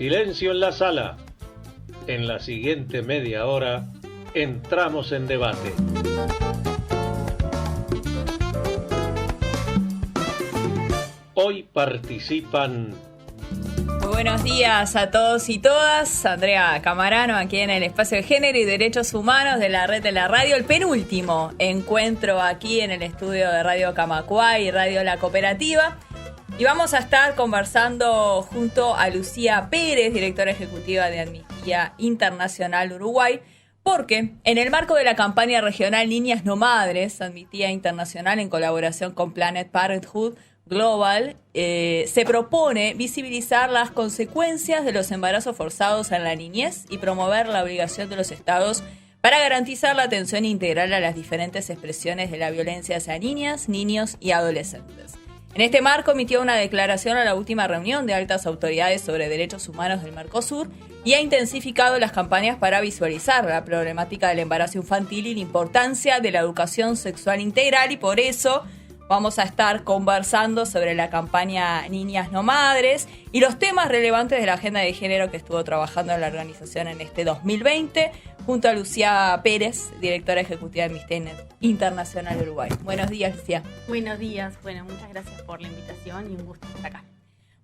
Silencio en la sala. En la siguiente media hora entramos en debate. Hoy participan... Muy buenos días a todos y todas. Andrea Camarano aquí en el Espacio de Género y Derechos Humanos de la Red de la Radio. El penúltimo encuentro aquí en el estudio de Radio Camacuay y Radio La Cooperativa. Y vamos a estar conversando junto a Lucía Pérez, directora ejecutiva de Amnistía Internacional Uruguay, porque en el marco de la campaña regional Niñas No Madres, Amnistía Internacional en colaboración con Planned Parenthood Global, se propone visibilizar las consecuencias de los embarazos forzados en la niñez y promover la obligación de los estados para garantizar la atención integral a las diferentes expresiones de la violencia hacia niñas, niños y adolescentes. En este marco emitió una declaración a la última reunión de altas autoridades sobre derechos humanos del Mercosur y ha intensificado las campañas para visualizar la problemática del embarazo infantil y la importancia de la educación sexual integral, y por eso vamos a estar conversando sobre la campaña Niñas No Madres y los temas relevantes de la agenda de género que estuvo trabajando en la organización en este 2020, junto a Lucía Pérez, directora ejecutiva de Amnistía Internacional Uruguay. Buenos días, Lucía. Buenos días. Bueno, muchas gracias por la invitación y un gusto estar acá.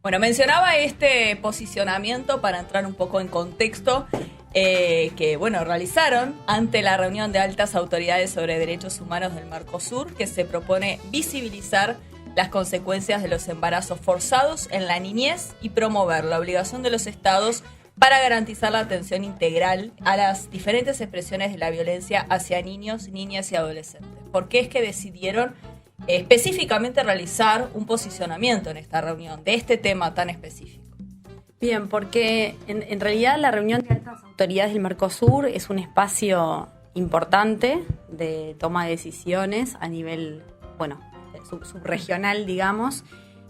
Bueno, mencionaba este posicionamiento para entrar un poco en contexto que realizaron ante la reunión de altas autoridades sobre derechos humanos del Mercosur, que se propone visibilizar las consecuencias de los embarazos forzados en la niñez y promover la obligación de los estados para garantizar la atención integral a las diferentes expresiones de la violencia hacia niños, niñas y adolescentes. ¿Por qué es que decidieron específicamente realizar un posicionamiento en esta reunión de este tema tan específico? Bien, porque en realidad la reunión de altas autoridades del Mercosur es un espacio importante de toma de decisiones a nivel, subregional, digamos,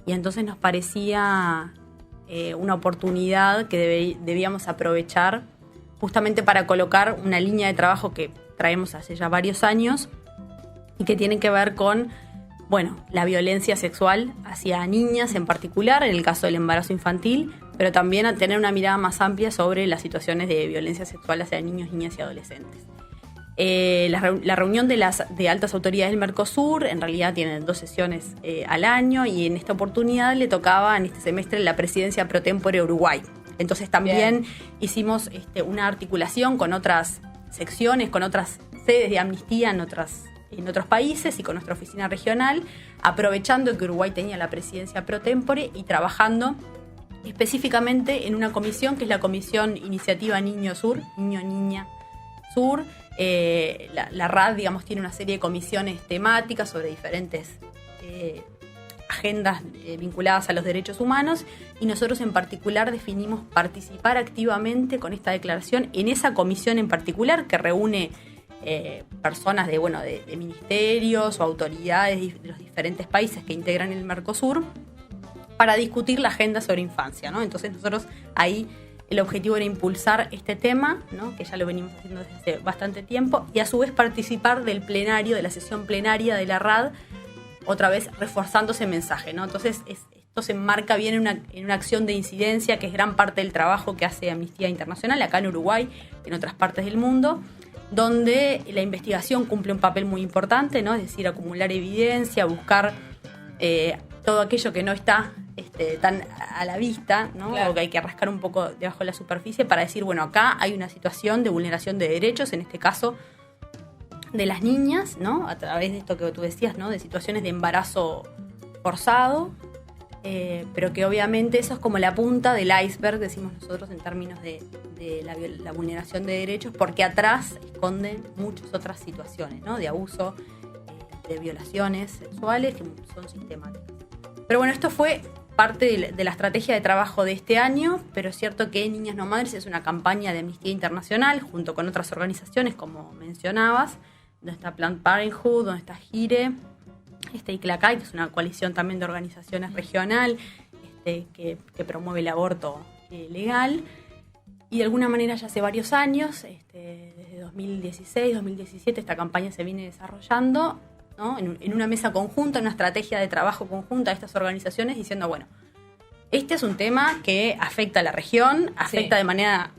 y entonces nos parecía una oportunidad que debíamos aprovechar justamente para colocar una línea de trabajo que traemos hace ya varios años y que tiene que ver con la violencia sexual hacia niñas en particular, en el caso del embarazo infantil, pero también a tener una mirada más amplia sobre las situaciones de violencia sexual hacia niños, niñas y adolescentes. La reunión de altas autoridades del Mercosur en realidad tienen 2 sesiones al año, y en esta oportunidad le tocaba en este semestre la presidencia pro tempore Uruguay. Entonces también hicimos una articulación con otras secciones, con otras sedes de amnistía en otros países y con nuestra oficina regional, aprovechando que Uruguay tenía la presidencia pro tempore y trabajando específicamente en una comisión que es la Comisión Iniciativa Niño Sur, Niño Niña Sur. La RAD, digamos, tiene una serie de comisiones temáticas sobre diferentes agendas vinculadas a los derechos humanos, y nosotros en particular definimos participar activamente con esta declaración en esa comisión en particular, que reúne personas de ministerios o autoridades de los diferentes países que integran el Mercosur para discutir la agenda sobre infancia, ¿no? Entonces nosotros ahí el objetivo era impulsar este tema, ¿no? Que ya lo venimos haciendo desde hace bastante tiempo, y a su vez participar del plenario, de la sesión plenaria de la RAD, otra vez reforzando ese mensaje, ¿no? Entonces esto se enmarca bien en una acción de incidencia que es gran parte del trabajo que hace Amnistía Internacional acá en Uruguay, en otras partes del mundo, donde la investigación cumple un papel muy importante, ¿no? Es decir, acumular evidencia, buscar todo aquello que no está tan a la vista, ¿no? Claro. O que hay que rascar un poco debajo de la superficie para decir, acá hay una situación de vulneración de derechos, en este caso de las niñas, ¿no? A través de esto que tú decías, ¿no? De situaciones de embarazo forzado, pero que obviamente eso es como la punta del iceberg, decimos nosotros, en términos de la vulneración de derechos, porque atrás esconden muchas otras situaciones, ¿no? De abuso, de violaciones sexuales que son sistemáticas. Pero esto fue parte de la estrategia de trabajo de este año, pero es cierto que Niñas No Madres es una campaña de Amnistía Internacional junto con otras organizaciones, como mencionabas, donde está Planned Parenthood, donde está GIRE, ICLACAI, que es una coalición también de organizaciones regional que promueve el aborto legal. Y de alguna manera ya hace varios años, desde 2016, 2017, esta campaña se viene desarrollando, ¿no? En una mesa conjunta, una estrategia de trabajo conjunta de estas organizaciones, diciendo, este es un tema que afecta a la región, afecta de manera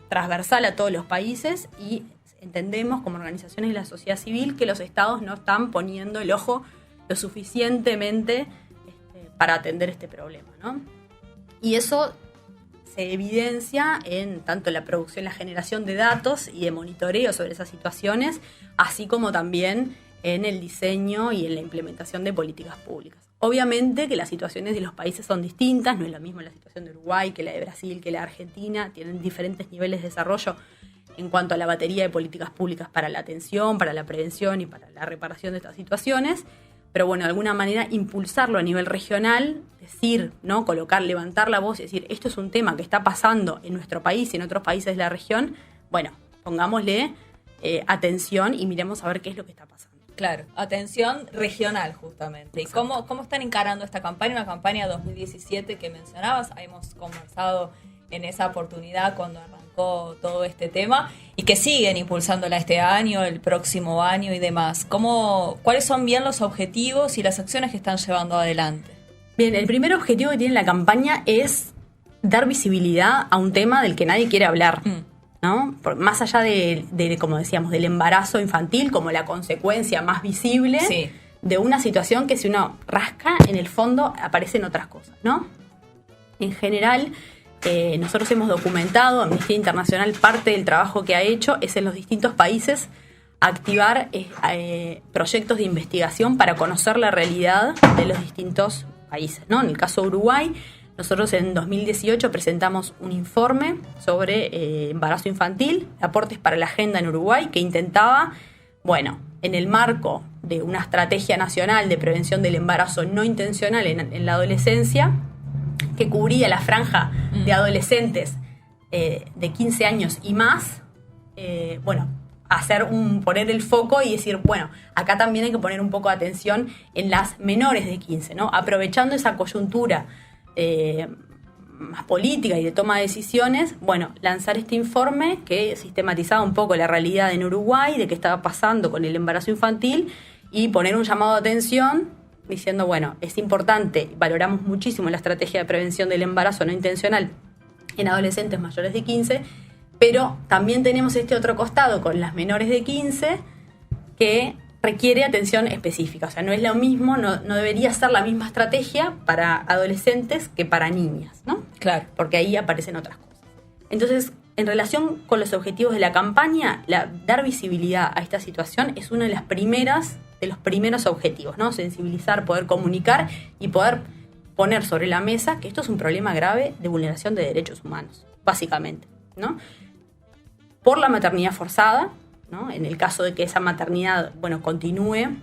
transversal a todos los países y entendemos como organizaciones de la sociedad civil que los estados no están poniendo el ojo lo suficientemente para atender este problema, ¿no? Y eso se evidencia en tanto la producción, la generación de datos y de monitoreo sobre esas situaciones, así como también en el diseño y en la implementación de políticas públicas. Obviamente que las situaciones de los países son distintas, no es lo mismo la situación de Uruguay que la de Brasil, que la de Argentina, tienen diferentes niveles de desarrollo en cuanto a la batería de políticas públicas para la atención, para la prevención y para la reparación de estas situaciones. Pero bueno, de alguna manera impulsarlo a nivel regional, decir, ¿no? Levantar la voz y decir, esto es un tema que está pasando en nuestro país y en otros países de la región, bueno, pongámosle atención y miremos a ver qué es lo que está pasando. Claro, atención regional justamente. Exacto. ¿Y cómo están encarando esta campaña? Una campaña 2017 que mencionabas, hemos conversado en esa oportunidad cuando arrancó todo este tema y que siguen impulsándola este año, el próximo año y demás. ¿Cuáles son bien los objetivos y las acciones que están llevando adelante? Bien, el primer objetivo que tiene la campaña es dar visibilidad a un tema del que nadie quiere hablar, ¿no? Más allá de, como decíamos, del embarazo infantil como la consecuencia más visible de una situación que si uno rasca, en el fondo aparecen otras cosas, ¿no? En general, nosotros hemos documentado, Amnistía Internacional, parte del trabajo que ha hecho es en los distintos países activar proyectos de investigación para conocer la realidad de los distintos países, ¿no? En el caso de Uruguay, nosotros en 2018 presentamos un informe sobre embarazo infantil, aportes para la agenda en Uruguay, que intentaba, bueno, en el marco de una estrategia nacional de prevención del embarazo no intencional en la adolescencia, que cubría la franja de adolescentes de 15 años y más, poner el foco y decir, bueno, acá también hay que poner un poco de atención en las menores de 15, ¿no? Aprovechando esa coyuntura más política y de toma de decisiones, bueno, lanzar este informe que sistematizaba un poco la realidad en Uruguay, de qué estaba pasando con el embarazo infantil y poner un llamado de atención diciendo, bueno, es importante, valoramos muchísimo la estrategia de prevención del embarazo no intencional en adolescentes mayores de 15, pero también tenemos este otro costado con las menores de 15 que requiere atención específica. O sea, no es lo mismo, no debería ser la misma estrategia para adolescentes que para niñas, ¿no? Claro. Porque ahí aparecen otras cosas. Entonces, en relación con los objetivos de la campaña, dar visibilidad a esta situación es uno de los primeros objetivos, ¿no? Sensibilizar, poder comunicar y poder poner sobre la mesa que esto es un problema grave de vulneración de derechos humanos, básicamente, ¿no? Por la maternidad forzada, ¿no? En el caso de que esa maternidad, bueno, continúe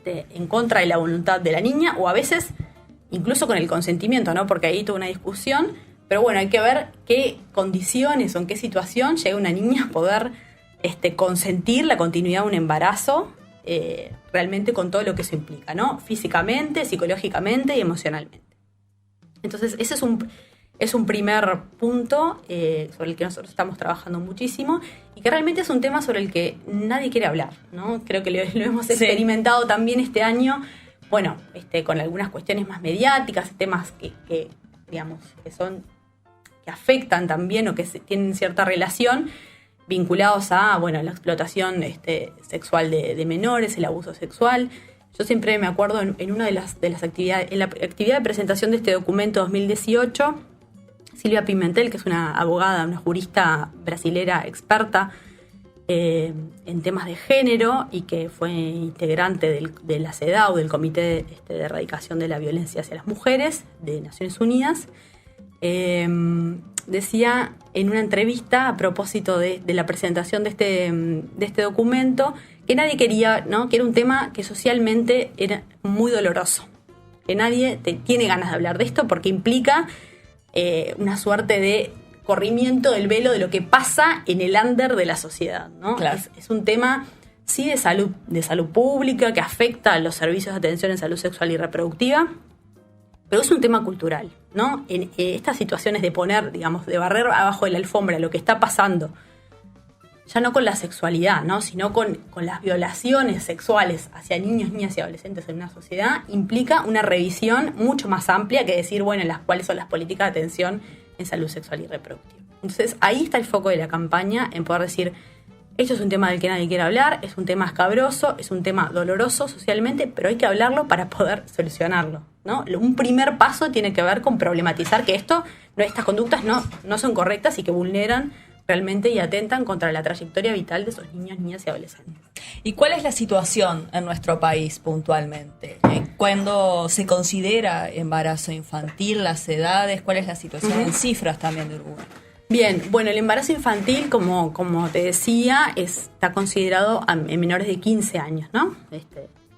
en contra de la voluntad de la niña o a veces incluso con el consentimiento, ¿no? Porque ahí hay toda una discusión, pero bueno, hay que ver qué condiciones o en qué situación llega una niña a poder consentir la continuidad de un embarazo realmente con todo lo que eso implica, ¿no? Físicamente, psicológicamente y emocionalmente. Entonces, ese es un primer punto sobre el que nosotros estamos trabajando muchísimo y que realmente es un tema sobre el que nadie quiere hablar, ¿no? Creo que lo hemos experimentado también este año, bueno, con algunas cuestiones más mediáticas, temas que digamos, que afectan también o que tienen cierta relación vinculados a, bueno, la explotación sexual de menores, el abuso sexual. Yo siempre me acuerdo en una de las actividades, en la actividad de presentación de este documento 2018, Silvia Pimentel, que es una abogada, una jurista brasilera experta en temas de género y que fue integrante de la CEDAW, del Comité de Erradicación de la Violencia hacia las Mujeres de Naciones Unidas, decía en una entrevista a propósito de la presentación de este documento que nadie quería, ¿no? Que era un tema que socialmente era muy doloroso, que nadie tiene ganas de hablar de esto porque implica una suerte de corrimiento del velo de lo que pasa en el under de la sociedad, ¿no? Claro. Es un tema, sí, de salud pública que afecta a los servicios de atención en salud sexual y reproductiva, pero es un tema cultural, ¿no? En estas situaciones de poner, digamos, de barrer abajo de la alfombra lo que está pasando, ya no con la sexualidad, ¿no? Sino con las violaciones sexuales hacia niños, niñas y adolescentes en una sociedad, implica una revisión mucho más amplia que decir, bueno, cuáles son las políticas de atención en salud sexual y reproductiva. Entonces, ahí está el foco de la campaña, en poder decir, esto es un tema del que nadie quiere hablar, es un tema escabroso, es un tema doloroso socialmente, pero hay que hablarlo para poder solucionarlo, ¿no? Un primer paso tiene que ver con problematizar que estas conductas no son correctas y que vulneran realmente y atentan contra la trayectoria vital de esos niños, niñas y adolescentes. ¿Y cuál es la situación en nuestro país puntualmente? ¿Cuándo se considera embarazo infantil, las edades? ¿Cuál es la situación en cifras también de Uruguay? Bien, bueno, el embarazo infantil, como te decía, está considerado en menores de 15 años, ¿no?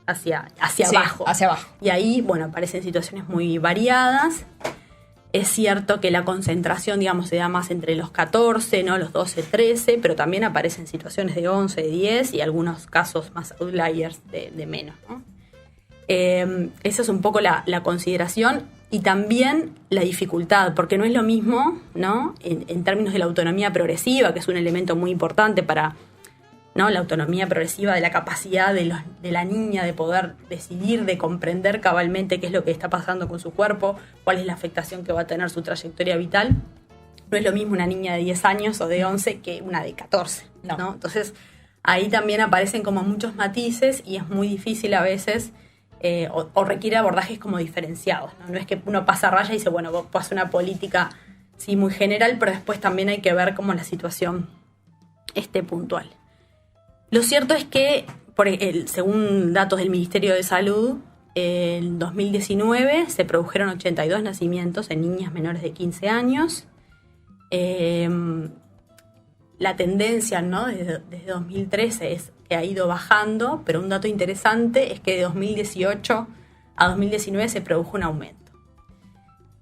Hacia abajo. Hacia abajo. Y ahí, bueno, aparecen situaciones muy variadas. Es cierto que la concentración, digamos, se da más entre los 14, ¿no? Los 12, 13, pero también aparecen situaciones de 11, de 10 y algunos casos más outliers de menos, ¿no? Esa es un poco la consideración y también la dificultad, porque no es lo mismo, ¿no? En términos de la autonomía progresiva, que es un elemento muy importante para, ¿no? La autonomía progresiva de la capacidad de la niña de poder decidir, de comprender cabalmente qué es lo que está pasando con su cuerpo, cuál es la afectación que va a tener su trayectoria vital. No es lo mismo una niña de 10 años o de 11 que una de 14, ¿no? Entonces, ahí también aparecen como muchos matices y es muy difícil a veces, o requiere abordajes como diferenciados, ¿no? No es que uno pasa raya y dice, bueno, vos haces una política sí, muy general, pero después también hay que ver cómo la situación puntual. Lo cierto es que, según datos del Ministerio de Salud, en 2019 se produjeron 82 nacimientos en niñas menores de 15 años. La tendencia, ¿no? desde 2013 es que ha ido bajando, pero un dato interesante es que de 2018 a 2019 se produjo un aumento.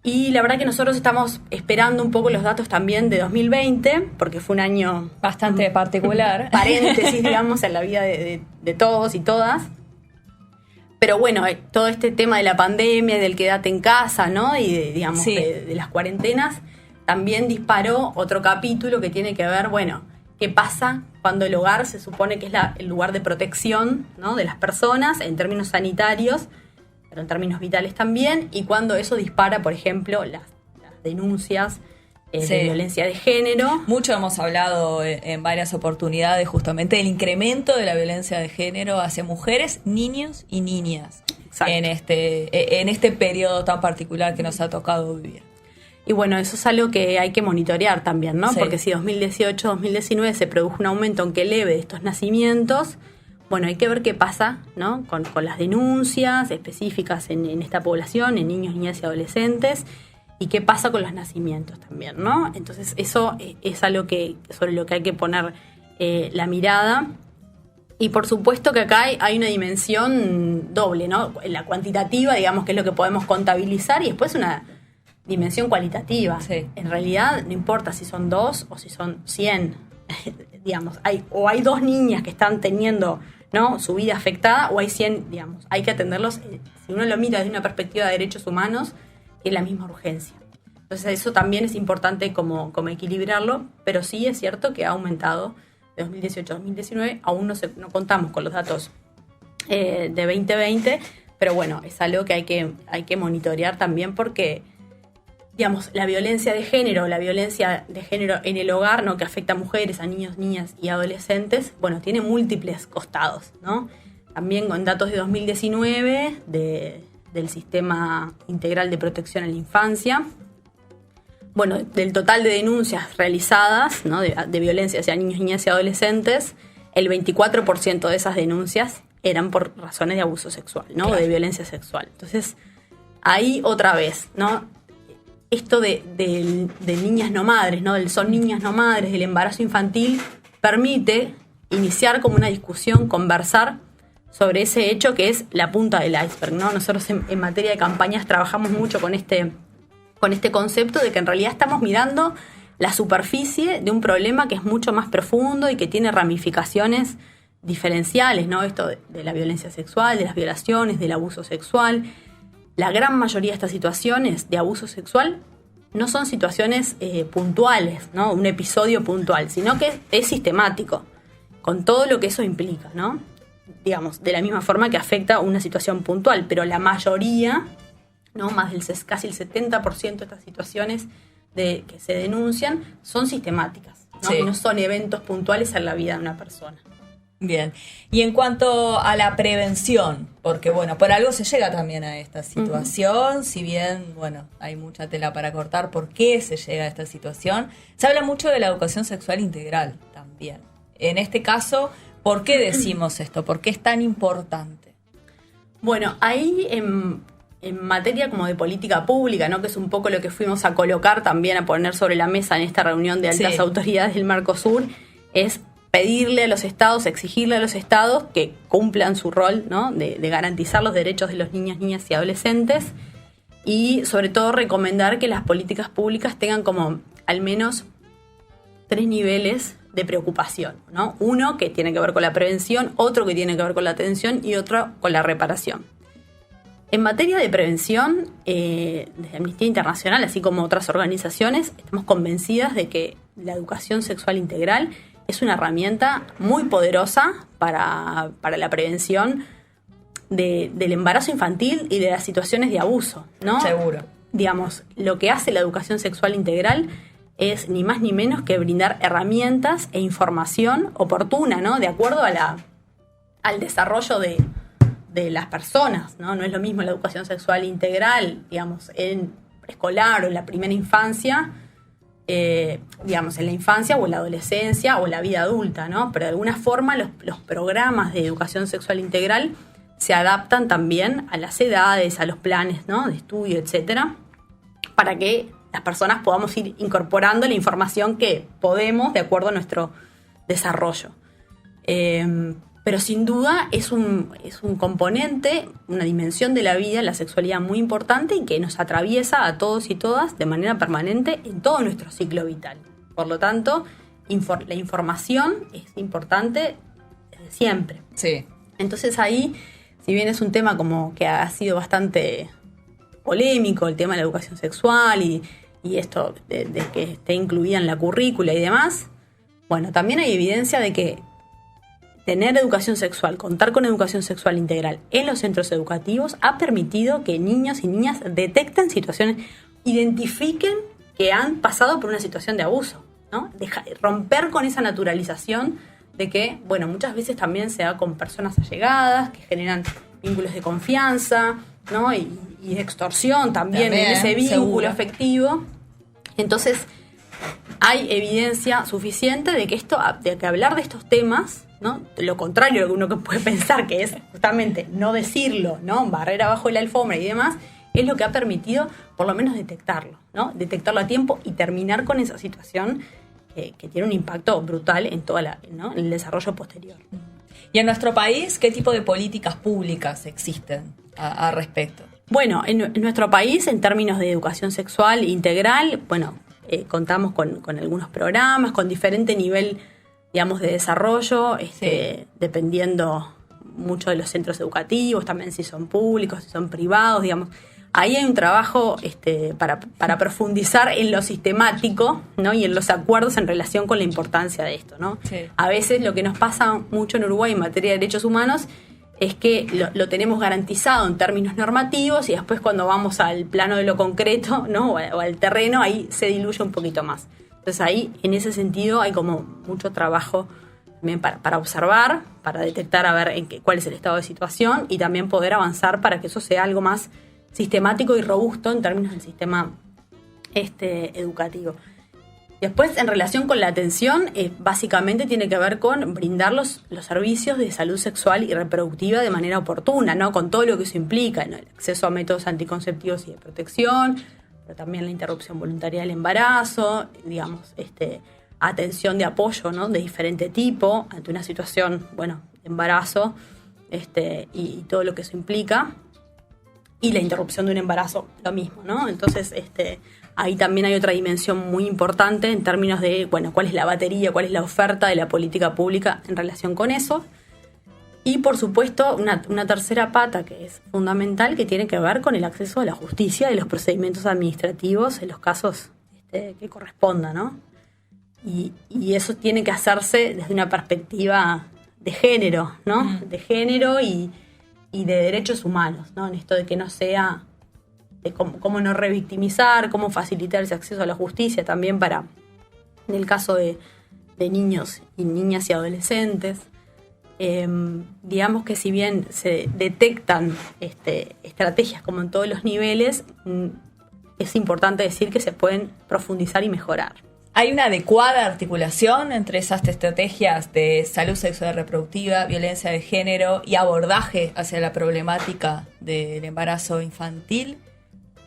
Y la verdad que nosotros estamos esperando un poco los datos también de 2020, porque fue un año bastante particular. Paréntesis, digamos, en la vida de todos y todas. Pero bueno, todo este tema de la pandemia, del quédate en casa, ¿no? Y digamos, sí, de las cuarentenas, también disparó otro capítulo que tiene que ver, bueno, qué pasa cuando el hogar se supone que es el lugar de protección, ¿no? De las personas en términos sanitarios, pero en términos vitales también, y cuando eso dispara, por ejemplo, las denuncias de violencia de género. Mucho hemos hablado en varias oportunidades justamente del incremento de la violencia de género hacia mujeres, niños y niñas. Exacto. En este periodo tan particular que nos ha tocado vivir. Y bueno, eso es algo que hay que monitorear también, ¿no? Sí. Porque si 2018-2019 se produjo un aumento, aunque leve, de estos nacimientos, bueno, hay que ver qué pasa, ¿no? Con las denuncias específicas en esta población, en niños, niñas y adolescentes, y qué pasa con los nacimientos también, ¿no? Entonces eso es algo sobre lo que hay que poner la mirada. Y por supuesto que acá hay una dimensión doble, ¿no? La cuantitativa, digamos, que es lo que podemos contabilizar, y después una dimensión cualitativa. Sí. En realidad no importa si son 2 o si son 100, digamos, hay 2 niñas que están teniendo, ¿no? su vida afectada, o hay 100, digamos, hay que atenderlos, si uno lo mira desde una perspectiva de derechos humanos, es la misma urgencia. Entonces eso también es importante como equilibrarlo, pero sí es cierto que ha aumentado de 2018 a 2019, aún no contamos con los datos de 2020, pero bueno, es algo que hay que monitorear también porque, digamos, la violencia de género en el hogar, ¿no? que afecta a mujeres, a niños, niñas y adolescentes, bueno, tiene múltiples costados, ¿no? También con datos de 2019 del Sistema Integral de Protección a la Infancia, bueno, del total de denuncias realizadas, ¿no? de violencia hacia niños, niñas y adolescentes, el 24% de esas denuncias eran por razones de abuso sexual, ¿no? Claro. O de violencia sexual. Entonces, ahí otra vez, ¿no? Esto de niñas no madres, ¿no? Del son niñas no madres, del embarazo infantil, permite iniciar como una discusión, conversar sobre ese hecho que es la punta del iceberg, ¿no? Nosotros en materia de campañas trabajamos mucho con este concepto de que en realidad estamos mirando la superficie de un problema que es mucho más profundo y que tiene ramificaciones diferenciales, ¿no? Esto de la violencia sexual, de las violaciones, del abuso sexual. La gran mayoría de estas situaciones de abuso sexual no son situaciones puntuales, ¿no? Un episodio puntual, sino que es sistemático, con todo lo que eso implica, ¿no? Digamos, de la misma forma que afecta una situación puntual, pero la mayoría, ¿no? Casi el 70% de estas situaciones que se denuncian son sistemáticas, ¿no? Sí. No son eventos puntuales en la vida de una persona. Bien. Y en cuanto a la prevención, porque bueno, por algo se llega también a esta situación, si bien, bueno, hay mucha tela para cortar, ¿por qué se llega a esta situación? Se habla mucho de la educación sexual integral también. En este caso, ¿por qué decimos esto? ¿Por qué es tan importante? Bueno, ahí en materia como de política pública, ¿no? Que es un poco lo que fuimos a colocar también, a poner sobre la mesa en esta reunión de altas autoridades del Mercosur, es pedirle a los estados, exigirle a los estados que cumplan su rol, ¿no? de garantizar los derechos de los niños, niñas y adolescentes, y sobre todo recomendar que las políticas públicas tengan como al menos 3 niveles de preocupación, ¿no? Uno que tiene que ver con la prevención, otro que tiene que ver con la atención y otro con la reparación. En materia de prevención, desde Amnistía Internacional, así como otras organizaciones, estamos convencidas de que la educación sexual integral es una herramienta muy poderosa para la prevención del embarazo infantil y de las situaciones de abuso, ¿no? Seguro. Digamos, lo que hace la educación sexual integral es ni más ni menos que brindar herramientas e información oportuna, ¿no? De acuerdo al desarrollo de las personas, ¿no? No es lo mismo la educación sexual integral, digamos, en preescolar o en la primera infancia, digamos, en la infancia o en la adolescencia o en la vida adulta, ¿no? Pero de alguna forma los programas de educación sexual integral se adaptan también a las edades, a los planes, ¿no? De estudio, etcétera, para que las personas podamos ir incorporando la información que podemos de acuerdo a nuestro desarrollo. Pero sin duda es un componente, una dimensión de la vida, la sexualidad muy importante y que nos atraviesa a todos y todas de manera permanente en todo nuestro ciclo vital. Por lo tanto, la información es importante desde siempre. Sí. Entonces ahí, si bien es un tema como que ha sido bastante polémico, el tema de la educación sexual y esto de que esté incluida en la currícula y demás, bueno, también hay evidencia de que tener educación sexual, contar con educación sexual integral en los centros educativos ha permitido que niños y niñas detecten situaciones, identifiquen que han pasado por una situación de abuso, ¿no? Romper con esa naturalización de que, bueno, muchas veces también se da con personas allegadas que generan vínculos de confianza, ¿no? Y de extorsión también en ese vínculo seguro. Afectivo. Entonces, hay evidencia suficiente de que hablar de estos temas, ¿no? Lo contrario de lo que uno puede pensar, que es justamente no decirlo, ¿no? Barrer abajo la alfombra y demás, es lo que ha permitido por lo menos detectarlo, ¿no? Detectarlo a tiempo y terminar con esa situación que tiene un impacto brutal en ¿no? en el desarrollo posterior. ¿Y en nuestro país qué tipo de políticas públicas existen a respecto? Bueno, en nuestro país, en términos de educación sexual integral, bueno, contamos con algunos programas, con diferente nivel, digamos, de desarrollo, dependiendo mucho de los centros educativos, también si son públicos, si son privados, digamos. Ahí hay un trabajo para profundizar en lo sistemático, ¿no? Y en los acuerdos en relación con la importancia de esto, ¿no? Sí. A veces lo que nos pasa mucho en Uruguay en materia de derechos humanos es que lo tenemos garantizado en términos normativos y después cuando vamos al plano de lo concreto, ¿no? o al terreno, ahí se diluye un poquito más. Entonces ahí, en ese sentido, hay como mucho trabajo también para observar, para detectar a ver cuál es el estado de situación y también poder avanzar para que eso sea algo más sistemático y robusto en términos del sistema educativo. Después, en relación con la atención, básicamente tiene que ver con brindar los servicios de salud sexual y reproductiva de manera oportuna, ¿no? Con todo lo que eso implica, ¿no? El acceso a métodos anticonceptivos y de protección, pero también la interrupción voluntaria del embarazo, digamos, atención de apoyo, ¿no? De diferente tipo ante una situación, bueno, de embarazo, y todo lo que eso implica. Y la interrupción de un embarazo, lo mismo, ¿no? Entonces, ahí también hay otra dimensión muy importante en términos de, bueno, cuál es la batería, cuál es la oferta de la política pública en relación con eso. Y por supuesto, una tercera pata que es fundamental, que tiene que ver con el acceso a la justicia y los procedimientos administrativos en los casos que corresponda, ¿no? Y eso tiene que hacerse desde una perspectiva de género, ¿no? De género y de derechos humanos, ¿no? En esto de que no sea de cómo no revictimizar, cómo facilitar ese acceso a la justicia también para, en el caso de niños y niñas y adolescentes. Digamos que si bien se detectan estrategias como en todos los niveles, es importante decir que se pueden profundizar y mejorar. ¿Hay una adecuada articulación entre esas estrategias de salud sexual y reproductiva, violencia de género y abordaje hacia la problemática del embarazo infantil?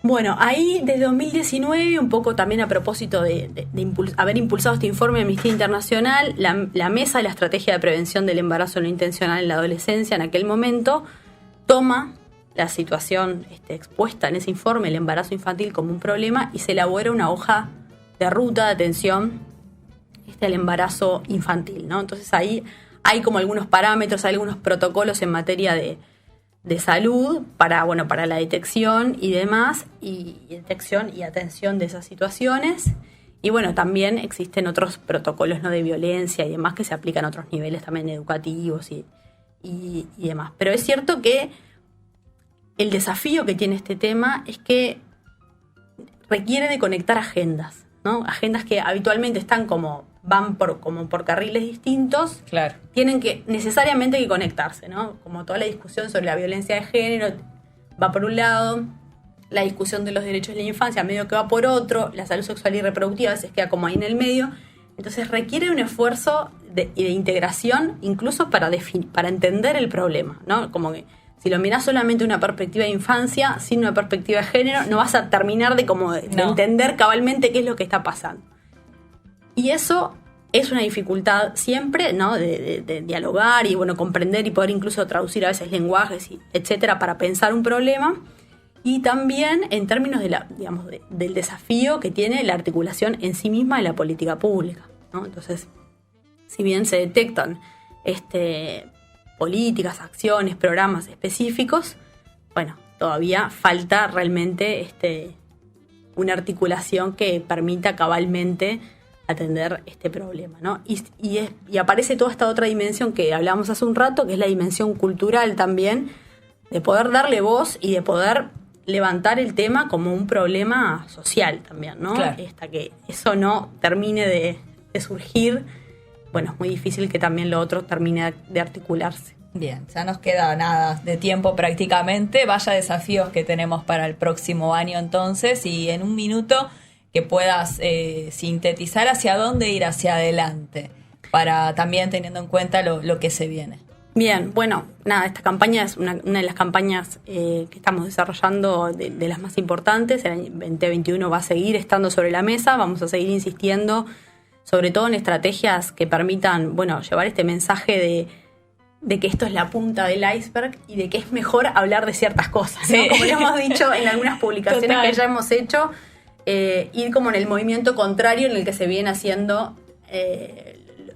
Bueno, ahí desde 2019, un poco también a propósito de haber impulsado este informe de Amnistía Internacional, la Mesa de la Estrategia de Prevención del Embarazo No Intencional en la Adolescencia en aquel momento toma la situación expuesta en ese informe, el embarazo infantil, como un problema, y se elabora una hoja de ruta de atención al embarazo infantil, ¿no? Entonces ahí hay como algunos parámetros, hay algunos protocolos en materia de salud para la detección y demás, y detección y atención de esas situaciones. Y bueno, también existen otros protocolos, ¿no?, de violencia y demás que se aplican a otros niveles también educativos y demás. Pero es cierto que el desafío que tiene este tema es que requiere de conectar agendas, ¿no? Agendas que habitualmente están van por carriles distintos. Claro. Tienen que necesariamente que conectarse, ¿no? Como toda la discusión sobre la violencia de género va por un lado, la discusión de los derechos de la infancia medio que va por otro, la salud sexual y reproductiva a veces queda como ahí en el medio. Entonces requiere un esfuerzo de integración, incluso para entender el problema, ¿no? Como que si lo mirás solamente una perspectiva de infancia, sin una perspectiva de género, no vas a terminar de entender cabalmente qué es lo que está pasando. Y eso es una dificultad siempre, ¿no? De dialogar y comprender y poder incluso traducir a veces lenguajes, etcétera, para pensar un problema. Y también en términos del desafío que tiene la articulación en sí misma de la política pública, ¿no? Entonces, si bien se detectan políticas, acciones, programas específicos, todavía falta realmente una articulación que permita cabalmente atender este problema, ¿no? Y aparece toda esta otra dimensión que hablábamos hace un rato, que es la dimensión cultural también, de poder darle voz y de poder levantar el tema como un problema social también, ¿no? Claro. Hasta que eso no termine de surgir, es muy difícil que también lo otro termine de articularse. Bien, ya nos queda nada de tiempo prácticamente. Vaya desafíos que tenemos para el próximo año entonces, y en un minuto que puedas sintetizar hacia dónde ir hacia adelante, para también teniendo en cuenta lo que se viene. Bien, esta campaña es una de las campañas que estamos desarrollando de las más importantes. El año 2021 va a seguir estando sobre la mesa, vamos a seguir insistiendo sobre todo en estrategias que permitan, llevar este mensaje de que esto es la punta del iceberg y de que es mejor hablar de ciertas cosas, ¿no? Sí. Como le hemos dicho en algunas publicaciones Total. Que ya hemos hecho, ir como en el movimiento contrario en el que se viene haciendo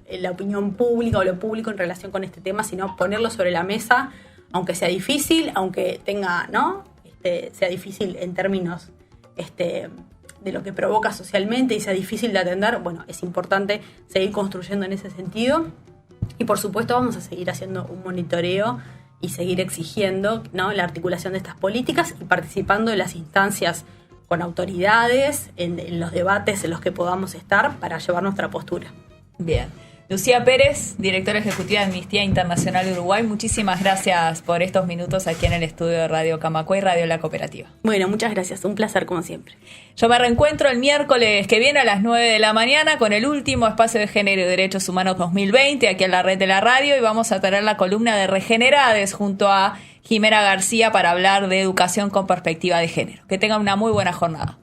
la opinión pública o lo público en relación con este tema, sino ponerlo sobre la mesa, aunque sea difícil, aunque tenga, ¿no? Sea difícil en términos de lo que provoca socialmente y sea difícil de atender. Es importante seguir construyendo en ese sentido. Y por supuesto vamos a seguir haciendo un monitoreo y seguir exigiendo, ¿no?, la articulación de estas políticas y participando de las instancias con autoridades, en los debates en los que podamos estar para llevar nuestra postura. Bien. Lucía Pérez, directora ejecutiva de Amnistía Internacional Uruguay, muchísimas gracias por estos minutos aquí en el estudio de Radio Camacua y Radio La Cooperativa. Bueno, muchas gracias, un placer como siempre. Yo me reencuentro el miércoles que viene a las 9 de la mañana con el último Espacio de Género y Derechos Humanos 2020 aquí en la red de la radio, y vamos a tener la columna de Regenerades junto a Jimena García para hablar de educación con perspectiva de género. Que tengan una muy buena jornada.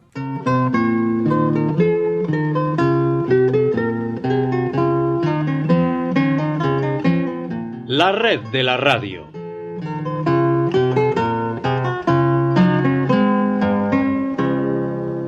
La red de la radio.